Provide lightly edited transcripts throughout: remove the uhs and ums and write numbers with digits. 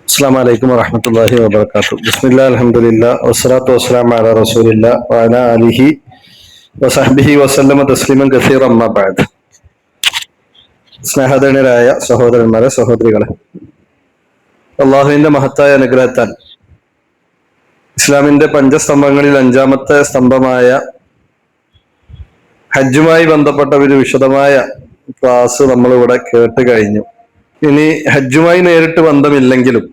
അസ്സലാമു അലൈക്കും വറഹ്മത്തുള്ളാഹി വബറകാതുഹു. ബിസ്മില്ലാഹിൽ അൽഹംദുലില്ലാഹ് വസ്സലാത്തു വസ്സലാമു അലാ റസൂലില്ലാഹ് വഅലാ ആലിഹി വസഹ്ബിഹി വസല്ലമ തസ്ലീമൻ കസീറൻ അമ്മാ ബഅദ്. സ്നേഹധന്യരായ സഹോദരന്മാരെ, സഹോദരികളെ, അള്ളാഹുവിന്റെ മഹത്തായ അനുഗ്രഹത്താൽ ഇസ്ലാമിന്റെ പഞ്ചസ്തംഭങ്ങളിൽ അഞ്ചാമത്തെ സ്തംഭമായ ഹജ്ജുമായി ബന്ധപ്പെട്ട ഒരു വിശദമായ ക്ലാസ് നമ്മളിവിടെ കേട്ട് കഴിഞ്ഞു. ഇനി ഹജ്ജുമായി നേരിട്ട് ബന്ധമില്ലെങ്കിലും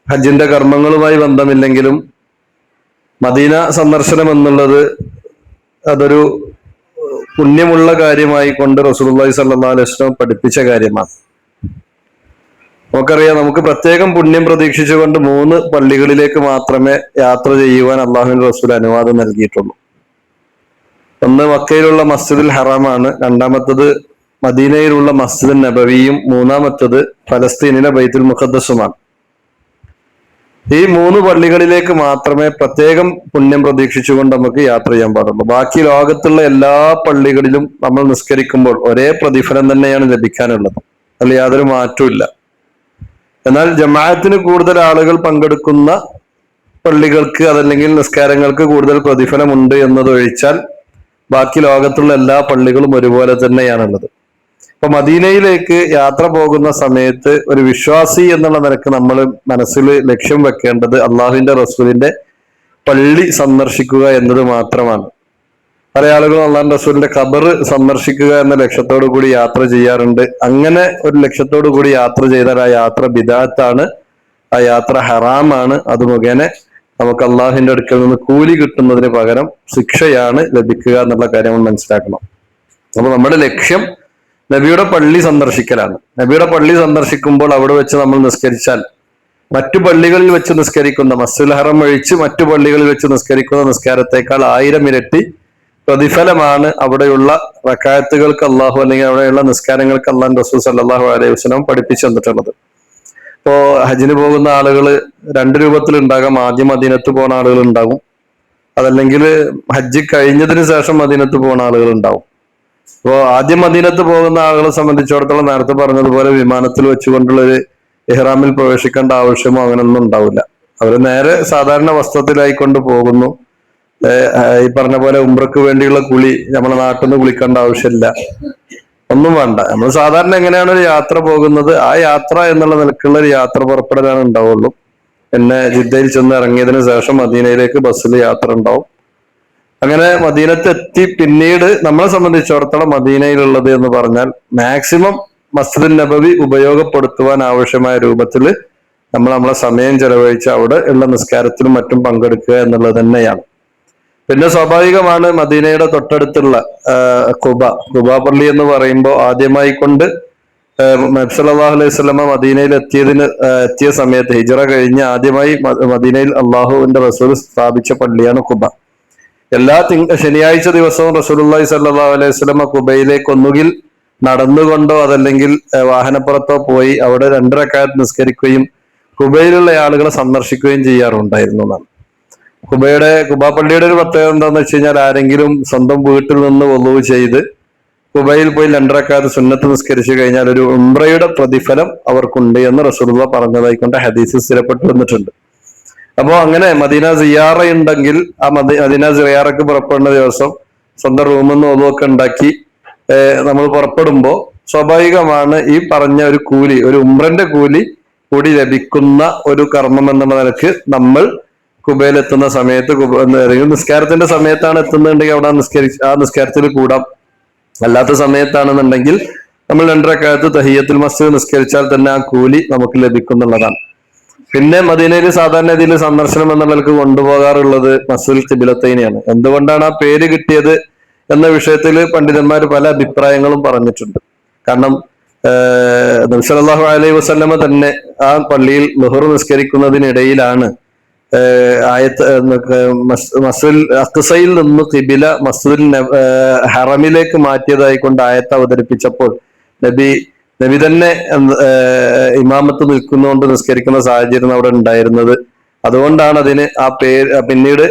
ഹജ്ജിന്റെ കർമ്മങ്ങളുമായി ബന്ധമില്ലെങ്കിലും മദീന സന്ദർശനം എന്നുള്ളത് അതൊരു പുണ്യമുള്ള കാര്യമായി കൊണ്ട് റസൂലുള്ളാഹി സ്വല്ലല്ലാഹു അലൈഹി വസല്ലം പഠിപ്പിച്ച കാര്യമാണ്. നമുക്കറിയാം, നമുക്ക് പ്രത്യേകം പുണ്യം പ്രതീക്ഷിച്ചുകൊണ്ട് 3 പള്ളികളിലേക്ക് മാത്രമേ യാത്ര ചെയ്യുവാൻ അള്ളാഹുവിന്റെ റസൂൽ അനുവാദം നൽകിയിട്ടുള്ളൂ. ഒന്ന് മക്കയിലുള്ള മസ്ജിദുൽ ഹറാമാണ്, രണ്ടാമത്തത് മദീനയിലുള്ള മസ്ജിദുൽ നബവിയും, മൂന്നാമത്തത് ഫലസ്തീനിലെ ബൈത്തുൽ മുഖദ്ദസുമാണ്. ഈ 3 പള്ളികളിലേക്ക് മാത്രമേ പ്രത്യേകം പുണ്യം പ്രതീക്ഷിച്ചുകൊണ്ട് നമുക്ക് യാത്ര ചെയ്യാൻ പാടുള്ളൂ. ബാക്കി ലോകത്തുള്ള എല്ലാ പള്ളികളിലും നമ്മൾ നിസ്കരിക്കുമ്പോൾ ഒരേ പ്രതിഫലം തന്നെയാണ് ലഭിക്കാനുള്ളത്, അതിൽ യാതൊരു മാറ്റവും ഇല്ല. എന്നാൽ ജമാഅത്തിന് കൂടുതൽ ആളുകൾ പങ്കെടുക്കുന്ന പള്ളികൾക്ക് അതല്ലെങ്കിൽ നിസ്കാരങ്ങൾക്ക് കൂടുതൽ പ്രതിഫലമുണ്ട് എന്നതൊഴിച്ചാൽ ബാക്കി ലോകത്തുള്ള എല്ലാ പള്ളികളും ഒരുപോലെ തന്നെയാണുള്ളത്. അപ്പൊ മദീനയിലേക്ക് യാത്ര പോകുന്ന സമയത്ത് ഒരു വിശ്വാസി എന്നുള്ള നിലക്ക് നമ്മൾ മനസ്സിൽ ലക്ഷ്യം വെക്കേണ്ടത് അള്ളാഹുവിന്റെ റസൂലിന്റെ പള്ളി സന്ദർശിക്കുക എന്നത് മാത്രമാണ്. പല ആളുകളും അള്ളാഹുവിന്റെ റസൂലിന്റെ ഖബർ സന്ദർശിക്കുക എന്ന ലക്ഷ്യത്തോടു കൂടി യാത്ര ചെയ്യാറുണ്ട്. അങ്ങനെ ഒരു ലക്ഷ്യത്തോടു കൂടി യാത്ര ചെയ്താൽ ആ യാത്ര ബിദഅത്താണ്, ആ യാത്ര ഹറാമാണ്. അത് മുഖേന നമുക്ക് അള്ളാഹുവിന്റെ അടുക്കൽ നിന്ന് കൂലി കിട്ടുന്നതിന് പകരം ശിക്ഷയാണ് ലഭിക്കുക എന്നുള്ള കാര്യം നമ്മൾ മനസ്സിലാക്കണം. അപ്പൊ നമ്മുടെ ലക്ഷ്യം നബിയുടെ പള്ളി സന്ദർശിക്കലാണ്. നബിയുടെ പള്ളി സന്ദർശിക്കുമ്പോൾ അവിടെ വെച്ച് നമ്മൾ നിസ്കരിച്ചാൽ മറ്റു പള്ളികളിൽ വെച്ച് നിസ്കരിക്കുന്ന, മസ്ജിദുൽ ഹറം ഒഴിച്ച് മറ്റു പള്ളികളിൽ വെച്ച് നിസ്കരിക്കുന്ന നിസ്കാരത്തെക്കാൾ 1000 ഇരട്ടി പ്രതിഫലമാണ് അവിടെയുള്ള റക്അത്തുകൾക്ക് അള്ളാഹു, അല്ലെങ്കിൽ അവിടെയുള്ള നിസ്കാരങ്ങൾക്ക് അള്ളാഹു റസൂൽ സല്ലല്ലാഹു അലൈഹി വസല്ലം പഠിപ്പിച്ചു തന്നിട്ടുള്ളത്. ഇപ്പോ ഹജ്ജിന് പോകുന്ന ആളുകൾ 2 രൂപത്തിലുണ്ടാകാം. ആദ്യം മദീനത്ത് പോകുന്ന ആളുകൾ ഉണ്ടാകും, അതല്ലെങ്കിൽ ഹജ്ജ് കഴിഞ്ഞതിന് ശേഷം മദീനത്ത് പോകുന്ന ആളുകൾ ഉണ്ടാവും. അപ്പോൾ ആദ്യം മദീനത്ത് പോകുന്ന ആളുകളെ സംബന്ധിച്ചിടത്തോളം നേരത്തെ പറഞ്ഞതുപോലെ വിമാനത്തിൽ വെച്ചുകൊണ്ടുള്ള ഒരു ഇഹ്റാമിൽ പ്രവേശിക്കേണ്ട ആവശ്യമോ അങ്ങനെയൊന്നും ഉണ്ടാവില്ല. അവർ നേരെ സാധാരണ വസ്ത്രത്തിലായിക്കൊണ്ട് പോകുന്നു. ഈ പറഞ്ഞ പോലെ ഉംറക്ക് വേണ്ടിയുള്ള കുളി നമ്മുടെ നാട്ടിൽ നിന്ന് കുളിക്കേണ്ട ആവശ്യമില്ല, ഒന്നും വേണ്ട. നമ്മൾ സാധാരണ എങ്ങനെയാണ് ഒരു യാത്ര പോകുന്നത്, ആ യാത്ര എന്നുള്ള നിലക്കുള്ള ഒരു യാത്ര പുറപ്പെടലാണ് ഉണ്ടാവുള്ളൂ. പിന്നെ ജിദ്ദയിൽ ചെന്ന് ഇറങ്ങിയതിനു ശേഷം മദീനയിലേക്ക് ബസ്സിൽ യാത്ര ഉണ്ടാവും. അങ്ങനെ മദീനത്തെത്തി പിന്നീട് നമ്മളെ സംബന്ധിച്ചിടത്തോളം മദീനയിലുള്ളത് എന്ന് പറഞ്ഞാൽ മാക്സിമം മസ്ജിദുൽ നബവി ഉപയോഗപ്പെടുത്തുവാൻ ആവശ്യമായ രൂപത്തിൽ നമ്മൾ നമ്മളെ സമയം ചെലവഴിച്ച് അവിടെ ഉള്ള നിസ്കാരത്തിലും മറ്റും പങ്കെടുക്കുക എന്നുള്ളത് തന്നെയാണ്. പിന്നെ സ്വാഭാവികമാണ് മദീനയുടെ തൊട്ടടുത്തുള്ള ഖുബ പള്ളി എന്ന് പറയുമ്പോൾ ആദ്യമായി കൊണ്ട് നബി സല്ലല്ലാഹു അലൈഹി വസല്ലമ മദീനയിൽ എത്തിയ സമയത്ത് ഹിജ്റ കഴിഞ്ഞ് ആദ്യമായി മദീനയിൽ അള്ളാഹുവിന്റെ റസൂൽ സ്ഥാപിച്ച പള്ളിയാണ് ഖുബ. എല്ലാ ശനിയാഴ്ച ദിവസവും റസൂലുള്ളാഹി സ്വല്ലല്ലാഹു അലൈഹി വസല്ലമ ഖുബയിലേക്ക് ഒന്നുകിൽ നടന്നുകൊണ്ടോ അതല്ലെങ്കിൽ വാഹനപ്പുറത്തോ പോയി അവിടെ 2 റക്അത്ത് നിസ്കരിക്കുകയും ഖുബയിലുള്ള ആളുകളെ സന്ദർശിക്കുകയും ചെയ്യാറുണ്ടായിരുന്നു എന്നാണ്. ഖുബ പള്ളിയുടെ ഒരു പ്രത്യേകത എന്താണെന്ന് വെച്ച് കഴിഞ്ഞാൽ, ആരെങ്കിലും സ്വന്തം വീട്ടിൽ നിന്ന് വുളൂ ചെയ്ത് ഖുബയിൽ പോയി 2 റക്അത്ത് സുന്നത്ത് നിസ്കരിച്ചു കഴിഞ്ഞാൽ ഒരു ഉംറയുടെ പ്രതിഫലം അവർക്കുണ്ട് എന്ന് റസൂലുള്ളാഹി പറഞ്ഞതായിക്കൊണ്ട് ഹദീസ് സ്ഥിരപ്പെട്ടു വന്നിട്ടുണ്ട്. അപ്പോ അങ്ങനെ മദീന സിയാറ ഉണ്ടെങ്കിൽ ആ മദീന സിയാറക്ക് പുറപ്പെടുന്ന ദിവസം സ്വന്തം റൂമിൽ നിന്ന് ഒതുവൊക്കെ ഉണ്ടാക്കി നമ്മൾ പുറപ്പെടുമ്പോൾ സ്വാഭാവികമാണ് ഈ പറഞ്ഞ ഒരു കൂലി, ഒരു ഉംറന്റെ കൂലി കൂടി ലഭിക്കുന്ന ഒരു കർമ്മം എന്നുള്ള നിലക്ക് നമ്മൾ ഖുബയിലെത്തുന്ന സമയത്ത് നിസ്കാരത്തിന്റെ സമയത്താണ് എത്തുന്നുണ്ടെങ്കിൽ അവിടെ ആ നിസ്കാരത്തിൽ കൂടാം. അല്ലാത്ത സമയത്താണെന്നുണ്ടെങ്കിൽ നമ്മൾ 2 റക്അത്ത് തഹിയ്യത്തുൽ മസ്ജിദ് നിസ്കരിച്ചാൽ തന്നെ ആ കൂലി നമുക്ക് ലഭിക്കുന്നുള്ളതാണ്. പിന്നെ മദീനയിൽ സാധാരണ രീതിയിൽ സന്ദർശനം എന്നുള്ളവർക്ക് കൊണ്ടുപോകാറുള്ളത് മസ്ജിദുൽ ഖിബ്ലത്തൈനെയാണ്. എന്തുകൊണ്ടാണ് ആ പേര് കിട്ടിയത് എന്ന വിഷയത്തിൽ പണ്ഡിതന്മാർ പല അഭിപ്രായങ്ങളും പറഞ്ഞിട്ടുണ്ട്. കാരണം നബി സല്ലല്ലാഹു അലൈഹി വസല്ലമ തന്നെ ആ പള്ളിയിൽ ളുഹർ നിസ്കരിക്കുന്നതിനിടയിലാണ് മസ്ജിദുൽ അഖ്സയിൽ നിന്ന് ഖിബില മസ്ജിദുൽ ഹറമിലേക്ക് മാറ്റിയതായിക്കൊണ്ട് ആയത്ത് അവതരിപ്പിച്ചപ്പോൾ നബി തന്നെ ഇമാമത്ത് നിൽക്കുന്നതുകൊണ്ട് നിസ്കരിക്കുന്ന സാഹചര്യം അവിടെ ഉണ്ടായിരുന്നത്. അതുകൊണ്ടാണ് അതിന് ആ പേര്. പിന്നീട്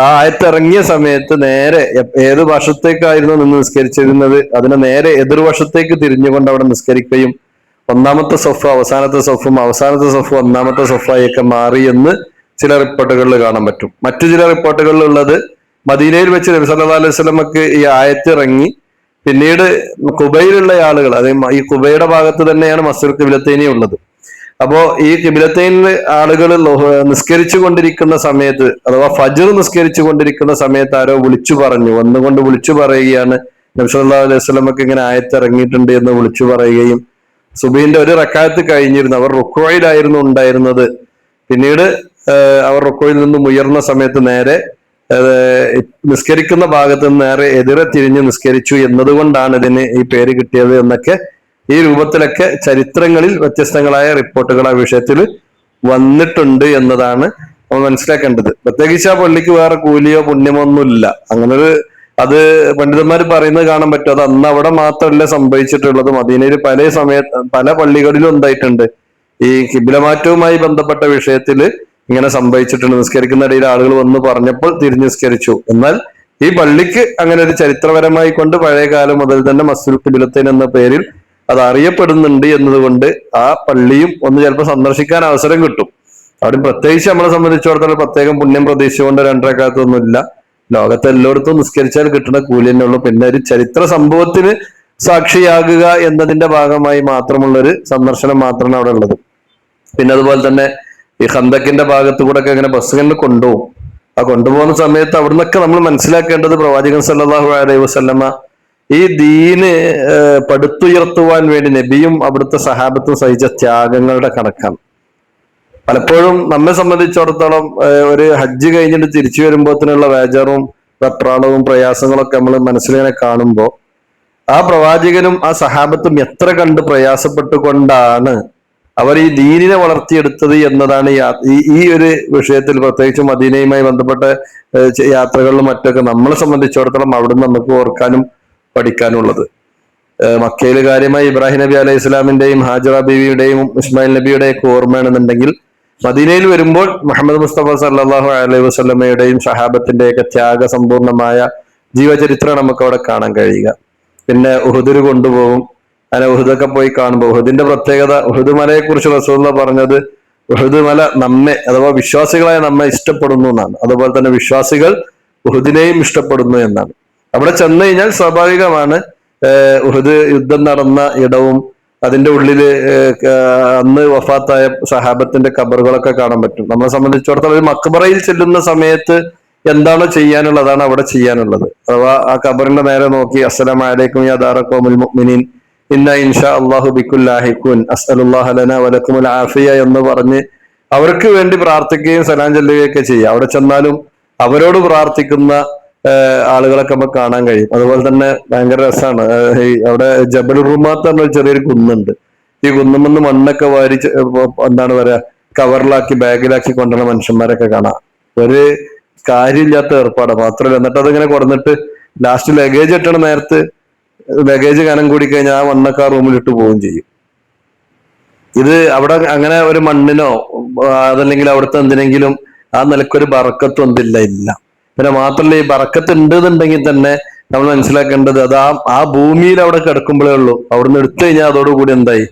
ആ ആയത്ത് ഇറങ്ങിയ സമയത്ത് നേരെ ഏത് വശത്തേക്കായിരുന്നു നിന്ന് നിസ്കരിച്ചിരുന്നത് അതിനെ നേരെ എതിർവശത്തേക്ക് തിരിഞ്ഞുകൊണ്ട് അവിടെ നിസ്കരിക്കുകയും ഒന്നാമത്തെ സൊഫ് അവസാനത്തെ സൊഫും അവസാനത്തെ സൊഫ് ഒന്നാമത്തെ സൊഫായൊക്കെ മാറി എന്ന് ചില റിപ്പോർട്ടുകളിൽ കാണാൻ പറ്റും. മറ്റു ചില റിപ്പോർട്ടുകളിൽ ഉള്ളത് മദീനയിൽ വെച്ച് നബി സല്ലല്ലാഹു അലൈഹി വസല്ലമക്ക് ഈ ആയത്ത് ഇറങ്ങി പിന്നീട് ഖുബൈലുള്ള ആളുകൾ, അതായത് ഈ ഖുബൈയുടെ ഭാഗത്ത് തന്നെയാണ് മസ്ജിദുൽ ഖിബ്ലത്തൈനി ഉള്ളത്. അപ്പോ ഈ ഖിബ്ലത്തൈനിൽ ആളുകൾ നിസ്കരിച്ചു കൊണ്ടിരിക്കുന്ന സമയത്ത്, അഥവാ ഫജ്ർ നിസ്കരിച്ചു കൊണ്ടിരിക്കുന്ന സമയത്ത് ആരോ വിളിച്ചു പറഞ്ഞു, വന്നുകൊണ്ട് വിളിച്ചു പറയുകയാണ് നബി സല്ലല്ലാഹു അലൈഹി വസല്ലമക്ക് ഇങ്ങനെ ആയത്ത് ഇറങ്ങിയിട്ടുണ്ട് എന്ന് വിളിച്ചു പറയുകയും സുബഹിന്റെ ഒരു റക്അത്ത് കഴിഞ്ഞിരുന്നു, അവർ റുക്വയിലായിരുന്നു ഉണ്ടായിരുന്നത്. പിന്നീട് അവർ റുക്വയിൽ നിന്നും ഉയർന്ന സമയത്ത് നേരെ നിസ്കരിക്കുന്ന ഭാഗത്ത് നിന്ന് നേരെ എതിരെ തിരിഞ്ഞ് നിസ്കരിച്ചു എന്നതുകൊണ്ടാണ് ഇതിന് ഈ പേര് കിട്ടിയത് എന്നൊക്കെ ഈ രൂപത്തിലൊക്കെ ചരിത്രങ്ങളിൽ വ്യത്യസ്തങ്ങളായ റിപ്പോർട്ടുകൾ ആ വിഷയത്തിൽ വന്നിട്ടുണ്ട് എന്നതാണ് നമ്മൾ മനസ്സിലാക്കേണ്ടത്. പ്രത്യേകിച്ച് ആ പള്ളിക്ക് വേറെ കൂലിയോ പുണ്യമോ ഒന്നുമില്ല. അങ്ങനൊരു അത് പണ്ഡിതന്മാർ പറയുന്നത് കാണാൻ പറ്റും. അത് അന്ന് അവിടെ മാത്രമല്ല സംഭവിച്ചിട്ടുള്ളത്, മദീനയിൽ പല പള്ളികളിലും ഉണ്ടായിട്ടുണ്ട്. ഈ കിബിലമാറ്റവുമായി ബന്ധപ്പെട്ട വിഷയത്തിൽ ഇങ്ങനെ സംഭവിച്ചിട്ടുണ്ട്. നിസ്കരിക്കുന്ന ഇടയിൽ ആളുകൾ വന്ന് പറഞ്ഞപ്പോൾ തിരിഞ്ഞു നിസ്കരിച്ചു. എന്നാൽ ഈ പള്ളിക്ക് അങ്ങനെ ഒരു ചരിത്രപരമായി കൊണ്ട് പഴയ കാലം മുതൽ തന്നെ മസ്ജിദുൽ ഖിബ്ലത്തൈൻ എന്ന പേരിൽ അത് അറിയപ്പെടുന്നുണ്ട് എന്നതുകൊണ്ട് ആ പള്ളിയും ഒന്ന് ചിലപ്പോൾ സന്ദർശിക്കാൻ അവസരം കിട്ടും. അവിടെ പ്രത്യേകിച്ച് നമ്മളെ സംബന്ധിച്ചിടത്തോളം പ്രത്യേകം പുണ്യം പ്രതീക്ഷിച്ചുകൊണ്ട് രണ്ടരക്കാലത്തൊന്നുമില്ല. ലോകത്തെ എല്ലായിടത്തും നിസ്കരിച്ചാൽ കിട്ടുന്ന കൂലി തന്നെ ഉള്ളൂ. പിന്നെ ഒരു ചരിത്ര സംഭവത്തിന് സാക്ഷിയാകുക എന്നതിന്റെ ഭാഗമായി മാത്രമുള്ളൊരു സന്ദർശനം മാത്രമാണ് അവിടെ ഉള്ളത്. പിന്നെ അതുപോലെ തന്നെ ഈ ഖന്തക്കിന്റെ ഭാഗത്തു കൂടെ ഒക്കെ ഇങ്ങനെ ബസ്സുകളിൽ കൊണ്ടുപോകും. ആ കൊണ്ടുപോകുന്ന സമയത്ത് അവിടെ നിന്നൊക്കെ നമ്മൾ മനസ്സിലാക്കേണ്ടത് പ്രവാചകൻ സല്ലല്ലാഹു അലൈഹി വസല്ലമ ഈ ദീന് പടുത്തുയർത്തുവാൻ വേണ്ടി നബിയും അവിടുത്തെ സഹാബത്തും സഹിച്ച ത്യാഗങ്ങളുടെ കണക്കാണ്. പലപ്പോഴും നമ്മെ സംബന്ധിച്ചിടത്തോളം ഒരു ഹജ്ജ് കഴിഞ്ഞിട്ട് തിരിച്ചു വരുമ്പോഴത്തേനുള്ള വേജറും വെപ്രാളവും പ്രയാസങ്ങളൊക്കെ നമ്മൾ മനസ്സിലിങ്ങനെ കാണുമ്പോൾ ആ പ്രവാചകനും ആ സഹാബത്തും എത്ര കണ്ട് പ്രയാസപ്പെട്ടുകൊണ്ടാണ് അവർ ഈ ദീനിനെ വളർത്തിയെടുത്തത് എന്നതാണ് ഈ ഒരു വിഷയത്തിൽ പ്രത്യേകിച്ച് മദീനയുമായി ബന്ധപ്പെട്ട യാത്രകളിലും മറ്റൊക്കെ നമ്മളെ സംബന്ധിച്ചിടത്തോളം അവിടുന്ന് നമുക്ക് ഓർക്കാനും പഠിക്കാനുള്ളത്. മക്കയിൽ കാര്യമായി ഇബ്രാഹിം നബി അലൈഹി ഇസ്ലാമിന്റെയും ഹാജറ ബീവിയുടെയും ഇസ്മായിൽ നബിയുടെയും ഒക്കെ ഓർമ്മയാണെന്നുണ്ടെങ്കിൽ മദീനയിൽ വരുമ്പോൾ മുഹമ്മദ് മുസ്തഫ സല്ലല്ലാഹു അലൈഹി വസല്ലമയുടെയും സഹാബത്തിന്റെയൊക്കെ ത്യാഗസമ്പൂർണമായ ജീവചരിത്രം നമുക്ക് അവിടെ കാണാൻ കഴിയുക. പിന്നെ ഉഹുദിൽ കൊണ്ടുപോകും. അങ്ങനെ ഉഹുദൊക്കെ പോയി കാണുമ്പോൾ ഉഹുദിന്റെ പ്രത്യേകത, ഉഹുദ് മലയെ കുറിച്ച് റസൂലുള്ളാഹി പറഞ്ഞത് ഉഹുദ് മല നമ്മെ അഥവാ വിശ്വാസികളായ നമ്മെ ഇഷ്ടപ്പെടുന്നു എന്നാണ്. അതുപോലെ തന്നെ വിശ്വാസികൾ ഉഹുദിനെയും ഇഷ്ടപ്പെടുന്നു എന്നാണ്. അവിടെ ചെന്ന് കഴിഞ്ഞാൽ സ്വാഭാവികമാണ് ഉഹുദ് യുദ്ധം നടന്ന ഇടവും അതിന്റെ ഉള്ളില് അന്ന് വഫാത്തായ സഹാബത്തിന്റെ ഖബറുകളൊക്കെ കാണാൻ പറ്റും. നമ്മളെ സംബന്ധിച്ചിടത്തോളം ഒരു മക്ബറയിൽ ചെല്ലുന്ന സമയത്ത് എന്താണോ ചെയ്യാനുള്ളതാണ് അവിടെ ചെയ്യാനുള്ളത്. അഥവാ ആ ഖബറിന്റെ നേരെ നോക്കി അസ്സലാമു അലൈക്കും യാ ദാറ ഖൗമിൽ മുഅ്മിനീൻ ഇന്ന ഇൻഷാ അല്ലാഹു ബിക്കും ലാഹിഖൂൻ അസ്അലുല്ലാഹ ലനാ വലക്കുമുൽ ആഫിയ എന്ന് പറഞ്ഞ് അവർക്ക് വേണ്ടി പ്രാർത്ഥിക്കുകയും സലാം ചൊല്ലുകയൊക്കെ ചെയ്യുക. അവിടെ ചെന്നാലും അവരോട് പ്രാർത്ഥിക്കുന്ന ആളുകളൊക്കെ നമുക്ക് കാണാൻ കഴിയും. അതുപോലെ തന്നെ ഭയങ്കര രസമാണ്. അവിടെ ജബൽ റുമാത്ത് പറഞ്ഞ ചെറിയൊരു കുന്നുണ്ട്. ഈ കുന്നുമെന്ന് മണ്ണൊക്കെ വാരി എന്താണ് പറയാ കവറിലാക്കി ബാഗിലാക്കി കൊണ്ടുവരുന്ന മനുഷ്യന്മാരൊക്കെ കാണാം. ഒരു കാര്യമില്ലാത്ത ഏർപ്പാടാണ്. മാത്രമല്ല എന്നിട്ട് അതിങ്ങനെ കുറഞ്ഞിട്ട് ലാസ്റ്റ് ലഗേജ് ഇട്ടണ നേരത്ത് ലഗേജ് കനം കൂടി കഴിഞ്ഞാൽ ആ മണ്ണൊക്കെ ആ റൂമിലിട്ട് പോവുകയും ചെയ്യും. ഇത് അവിടെ അങ്ങനെ ഒരു മണ്ണിനോ അതല്ലെങ്കിൽ അവിടുത്തെ എന്തിനെങ്കിലും ആ നിലക്കൊരു ബറക്കത്തും ഇല്ല. പിന്നെ മാത്രമല്ല ഈ ബറക്കത്ത് ഉണ്ട് എന്നുണ്ടെങ്കിൽ തന്നെ നമ്മൾ മനസ്സിലാക്കേണ്ടത് അത് ആ ഭൂമിയിൽ അവിടെ കിടക്കുമ്പോഴേ ഉള്ളൂ. അവിടുന്ന് എടുത്തു കഴിഞ്ഞാൽ അതോടുകൂടി എന്തായി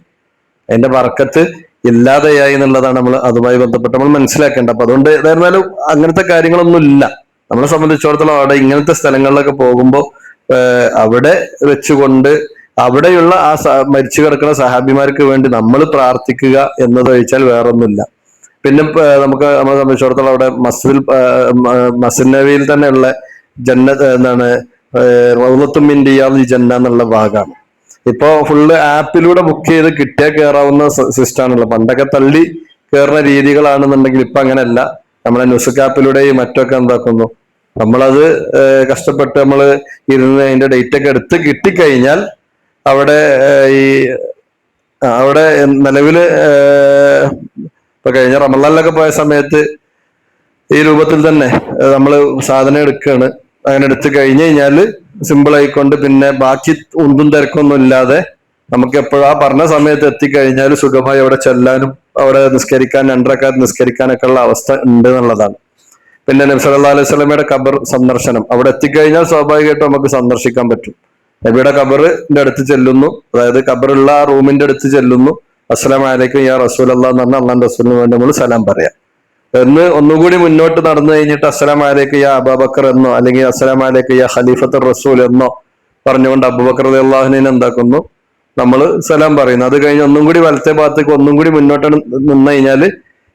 അതിന്റെ ബറക്കത്ത് ഇല്ലാതെയായി എന്നുള്ളതാണ് നമ്മൾ അതുമായി ബന്ധപ്പെട്ട് നമ്മൾ മനസ്സിലാക്കേണ്ടത്. അപ്പൊ അതുകൊണ്ട് ഏതായിരുന്നാലും അങ്ങനത്തെ കാര്യങ്ങളൊന്നും ഇല്ല. നമ്മളെ സംബന്ധിച്ചിടത്തോളം അവിടെ ഇങ്ങനത്തെ സ്ഥലങ്ങളിലൊക്കെ പോകുമ്പോൾ അവിടെ വെച്ചുകൊണ്ട് അവിടെയുള്ള ആ മരിച്ചു കിടക്കുന്ന സഹാബിമാർക്ക് വേണ്ടി നമ്മൾ പ്രാർത്ഥിക്കുക എന്നതൊഴിച്ചാൽ വേറൊന്നുമില്ല. പിന്നെ നമ്മളെ സംബന്ധിച്ചിടത്തോളം അവിടെ മസ്ജിദ് നബിയിൽ തന്നെയുള്ള ജന്നത്ത് എന്താണ് റൗളത്തും മിൻ റിയാദിൽ ജന്ന എന്നുള്ള ഭാഗമാണ്. ഇപ്പോ ഫുള്ള് ആപ്പിലൂടെ ബുക്ക് ചെയ്ത് കിട്ടിയാൽ കയറാവുന്ന സിസ്റ്റമാണുള്ളത്. പണ്ടൊക്കെ തള്ളി കയറുന്ന രീതികളാണെന്നുണ്ടെങ്കിൽ ഇപ്പൊ അങ്ങനെയല്ല. നമ്മളെ ന്യൂസ് ആപ്പിലൂടെയും മറ്റൊക്കെ എന്താക്കുന്നു, നമ്മളത് കഷ്ടപ്പെട്ട് നമ്മൾ ഇരുന്ന് അതിന്റെ ഡേറ്റ് ഒക്കെ എടുത്ത് കിട്ടിക്കഴിഞ്ഞാൽ അവിടെ അവിടെ നിലവില് ഇപ്പൊ കഴിഞ്ഞ റമളാനിലൊക്കെ പോയ സമയത്ത് ഈ രൂപത്തിൽ തന്നെ നമ്മൾ സാധനം എടുക്കുകയാണ്. അങ്ങനെ എടുത്തു കഴിഞ്ഞു കഴിഞ്ഞാല് സിമ്പിൾ ആയിക്കൊണ്ട് പിന്നെ ബാക്കി ഒന്നും തിരക്കൊന്നും ഇല്ലാതെ നമുക്ക് എപ്പോഴാ പറഞ്ഞ സമയത്ത് എത്തിക്കഴിഞ്ഞാൽ സുഖമായി അവിടെ ചെല്ലാനും അവിടെ നിസ്കരിക്കാൻ 2 റക്അത്ത് നിസ്കരിക്കാനൊക്കെ ഉള്ള അവസ്ഥ ഉണ്ട് എന്നുള്ളതാണ്. പിന്നെ നബി സല്ലല്ലാഹു അലൈഹി വസല്ലമയുടെ ഖബർ സന്ദർശനം അവിടെ എത്തിക്കഴിഞ്ഞാൽ സ്വാഭാവികമായിട്ടും നമുക്ക് സന്ദർശിക്കാൻ പറ്റും. നബിയുടെ ഖബറിന്റെ അടുത്ത് ചെല്ലുന്നു, അതായത് ഖബറുള്ള ആ റൂമിന്റെ അടുത്ത് ചെല്ലുന്നു, അസ്സലാമു അലൈക്കും യാ റസൂലല്ലാഹ് എന്ന് പറഞ്ഞാൽ അള്ളാഹുവിന്റെ റസൂലിന് വേണ്ടി നമ്മൾ സലാം പറയാം. എന്ന് ഒന്നുകൂടി മുന്നോട്ട് നടന്നു കഴിഞ്ഞിട്ട് അസ്സലാമു അലൈക്കും യാ അബൂബക്കർ എന്നോ അല്ലെങ്കിൽ അസ്സലാമു അലൈക്കും യാ ഖലീഫത്തുർ റസൂൽ എന്നോ പറഞ്ഞുകൊണ്ട് അബൂബക്കർ റളിയല്ലാഹു അൻഹുവിനെ എന്താക്കുന്നു, നമ്മൾ സലാം പറയുന്നു. അത് കഴിഞ്ഞ് ഒന്നും കൂടി വലത്തെ ഭാഗത്തേക്ക് ഒന്നും കൂടി മുന്നോട്ട് നിന്ന് കഴിഞ്ഞാൽ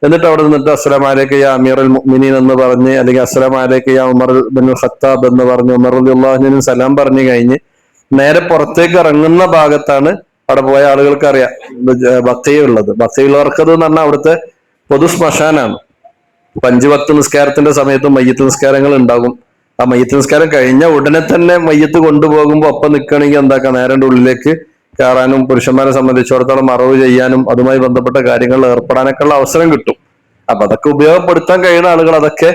എന്നിട്ട് അവിടെ നിന്നിട്ട് അസ്സലാമു അലൈക്കും യാ അമീറുൽ മുഅ്മിനീൻ എന്ന് പറഞ്ഞ് അല്ലെങ്കിൽ അസ്സലാമു അലൈക്കും യാ ഉമർ ബിൻ ഖത്താബ് എന്ന് പറഞ്ഞ് ഉമർ റളിയല്ലാഹു അൻഹുവിന് സലാം പറഞ്ഞു കഴിഞ്ഞ് നേരെ പുറത്തേക്ക് ഇറങ്ങുന്ന ഭാഗത്താണ് അവിടെ പോയ ആളുകൾക്ക് അറിയാം ബഖീഉള്ളത്. ബഖീഉള്ളവർക്കത് എന്ന് പറഞ്ഞാൽ അവിടുത്തെ പൊതു ശ്മശാനാണ്. 5 വക്ത് നിസ്കാരത്തിന്റെ സമയത്ത് മയ്യത്ത് നിസ്കാരങ്ങൾ ഉണ്ടാകും. ആ മയ്യത്ത് നിസ്കാരം കഴിഞ്ഞ ഉടനെ തന്നെ മയ്യത്ത് കൊണ്ടുപോകുമ്പോൾ ഒപ്പം നിൽക്കണമെങ്കിൽ എന്താക്കാം, നേരന്റെ ഉള്ളിലേക്ക് കയറാനും പുരുഷന്മാരെ സംബന്ധിച്ചിടത്തോളം മറവ് ചെയ്യാനും അതുമായി ബന്ധപ്പെട്ട കാര്യങ്ങളിൽ ഏർപ്പെടാനൊക്കെ ഉള്ള അവസരം കിട്ടും. അപ്പൊ അതൊക്കെ ഉപയോഗപ്പെടുത്താൻ കഴിയുന്ന ആളുകൾ അതൊക്കെ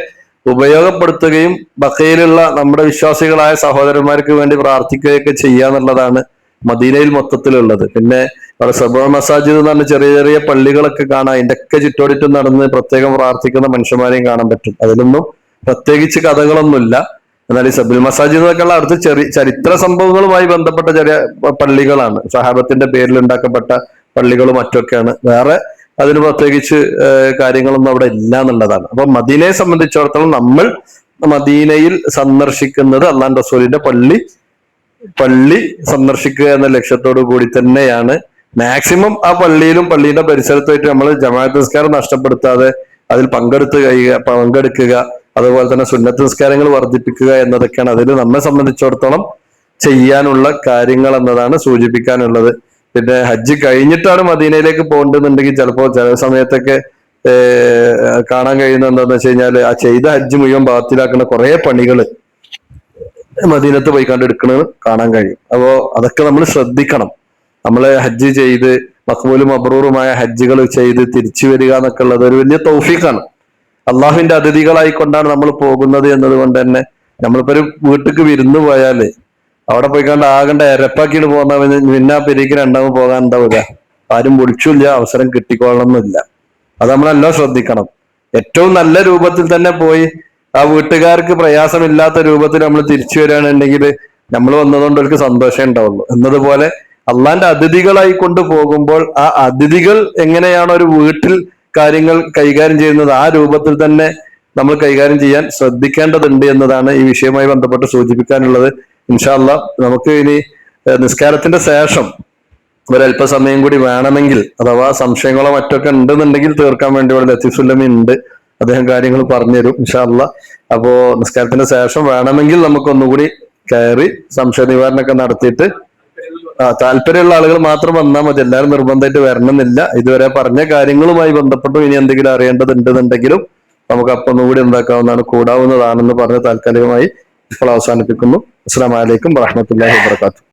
ഉപയോഗപ്പെടുത്തുകയും ബഖയിലുള്ള നമ്മുടെ വിശ്വാസികളായ സഹോദരന്മാർക്ക് വേണ്ടി പ്രാർത്ഥിക്കുകയൊക്കെ ചെയ്യാന്നുള്ളതാണ് മദീനയിൽ മൊത്തത്തിലുള്ളത്. പിന്നെ അവിടെ സബ മസാജിദ് എന്ന് പറഞ്ഞ ചെറിയ ചെറിയ പള്ളികളൊക്കെ കാണാം. അതിന്റെ ഒക്കെ ചുറ്റോടിറ്റും നടന്ന് പ്രത്യേകം പ്രാർത്ഥിക്കുന്ന മനുഷ്യന്മാരെയും കാണാൻ പറ്റും. അതിലൊന്നും പ്രത്യേകിച്ച് കഥകളൊന്നുമില്ല. എന്നാൽ ഈ സബുൽ മസാജിദ് എന്നൊക്കെയുള്ള അടുത്ത് ചരിത്ര സംഭവങ്ങളുമായി ബന്ധപ്പെട്ട ചെറിയ പള്ളികളാണ്. സഹാബത്തിന്റെ പേരിൽ ഉണ്ടാക്കപ്പെട്ട പള്ളികളും മറ്റൊക്കെയാണ്. വേറെ അതിന് പ്രത്യേകിച്ച് കാര്യങ്ങളൊന്നും അവിടെ ഇല്ല എന്നുള്ളതാണ്. അപ്പൊ മദീനയെ സംബന്ധിച്ചിടത്തോളം നമ്മൾ മദീനയിൽ സന്ദർശിക്കുന്നത് അള്ളാഹുവിന്റെ റസൂലിന്റെ പള്ളി സന്ദർശിക്കുക എന്ന ലക്ഷ്യത്തോടു കൂടി തന്നെയാണ്. മാക്സിമം ആ പള്ളിയിലും പള്ളിയുടെ പരിസരത്തായിട്ട് നമ്മൾ ജമാഅത്ത് നിസ്കാരം നഷ്ടപ്പെടുത്താതെ അതിൽ പങ്കെടുക്കുക, അതുപോലെ തന്നെ സുന്നത്ത് നിസ്കാരങ്ങൾ വർദ്ധിപ്പിക്കുക എന്നതൊക്കെയാണ് അതിൽ നമ്മെ സംബന്ധിച്ചിടത്തോളം ചെയ്യാനുള്ള കാര്യങ്ങൾ എന്നതാണ് സൂചിപ്പിക്കാനുള്ളത്. പിന്നെ ഹജ്ജ് കഴിഞ്ഞിട്ടാണ് മദീനയിലേക്ക് പോകേണ്ടതെന്നുണ്ടെങ്കിൽ ചിലപ്പോൾ ചില സമയത്തൊക്കെ കാണാൻ കഴിയുന്ന എന്താന്ന് വെച്ച് കഴിഞ്ഞാൽ ആ ചെയ്ത ഹജ്ജ് മുഴുവൻ ബാത്തിലാക്കുന്ന കുറെ പണികൾ മദീനത്ത് പോയി കണ്ടെടുക്കുന്നത് കാണാൻ കഴിയും. അപ്പോ അതൊക്കെ നമ്മൾ ശ്രദ്ധിക്കണം. നമ്മള് ഹജ്ജ് ചെയ്ത് മഖ്ബൂലും മബ്റൂറുമായ ഹജ്ജുകൾ ചെയ്ത് തിരിച്ചു വരിക എന്നൊക്കെ ഉള്ളത് ഒരു വലിയ തൗഫീഖാണ്. അള്ളാഹുവിന്റെ അതിഥികളായിക്കൊണ്ടാണ് നമ്മൾ പോകുന്നത് എന്നതുകൊണ്ട് തന്നെ നമ്മളിപ്പോ ഒരു വീട്ടിക്ക് വിരുന്ന് പോയാല് അവിടെ പോയി കണ്ട് ആകണ്ട എരപ്പാക്കിയിട്ട് പോകുന്ന പിന്നെ ആ പെരീക്ക് രണ്ടാമത് പോകാൻ ഉണ്ടാവില്ല. ആരും വിളിച്ചില്ല, അവസരം കിട്ടിക്കൊള്ളണമെന്നില്ല. അത് നമ്മളെല്ലാം ശ്രദ്ധിക്കണം. ഏറ്റവും നല്ല രൂപത്തിൽ തന്നെ പോയി ആ വീട്ടുകാർക്ക് പ്രയാസമില്ലാത്ത രൂപത്തിൽ നമ്മൾ തിരിച്ചു വരികയാണെന്നുണ്ടെങ്കിൽ നമ്മൾ വന്നതുകൊണ്ട് അവർക്ക് സന്തോഷം ഉണ്ടാവുള്ളൂ. എന്നതുപോലെ അള്ളാന്റെ അതിഥികളായി കൊണ്ട് പോകുമ്പോൾ ആ അതിഥികൾ എങ്ങനെയാണ് ഒരു വീട്ടിൽ കാര്യങ്ങൾ കൈകാര്യം ചെയ്യുന്നത് ആ രൂപത്തിൽ തന്നെ നമ്മൾ കൈകാര്യം ചെയ്യാൻ ശ്രദ്ധിക്കേണ്ടതുണ്ട് എന്നതാണ് ഈ വിഷയവുമായി ബന്ധപ്പെട്ട് സൂചിപ്പിക്കാനുള്ളത്. ഇൻഷാ അല്ലാഹ് നമുക്ക് ഇനി നിസ്കാരത്തിന്റെ ശേഷം ഒരല്പസമയം കൂടി വേണമെങ്കിൽ അഥവാ സംശയങ്ങളോ മറ്റൊക്കെ ഉണ്ടെന്നുണ്ടെങ്കിൽ തീർക്കാൻ വേണ്ടി ഇവിടെ ലത്തീഫുല്ലമി ഉണ്ട്. അദ്ദേഹം കാര്യങ്ങൾ പറഞ്ഞുതരും ഇൻഷാ അല്ലാഹ്. അപ്പോ നിസ്കാരത്തിന്റെ ശേഷം വേണമെങ്കിൽ നമുക്കൊന്നുകൂടി കയറി സംശയ നിവാരണമൊക്കെ നടത്തിയിട്ട് താല്പര്യമുള്ള ആളുകൾ മാത്രം വന്നാൽ മതി. എല്ലാവരും നിർബന്ധമായിട്ട് വരണമെന്നില്ല. ഇതുവരെ പറഞ്ഞ കാര്യങ്ങളുമായി ബന്ധപ്പെട്ടും ഇനി എന്തെങ്കിലും അറിയേണ്ടതുണ്ടെന്നുണ്ടെങ്കിലും നമുക്ക് അപ്പം ഒന്നുകൂടി എന്താക്കാവുന്നതാണ്, കൂടാവുന്നതാണെന്ന് പറഞ്ഞ് താൽക്കാലികമായി ഇപ്പോൾ അവസാനിപ്പിക്കുന്നു. അസ്സലാമു അലൈക്കും വറഹ്മത്തുള്ളാഹി വബറകാതുഹു.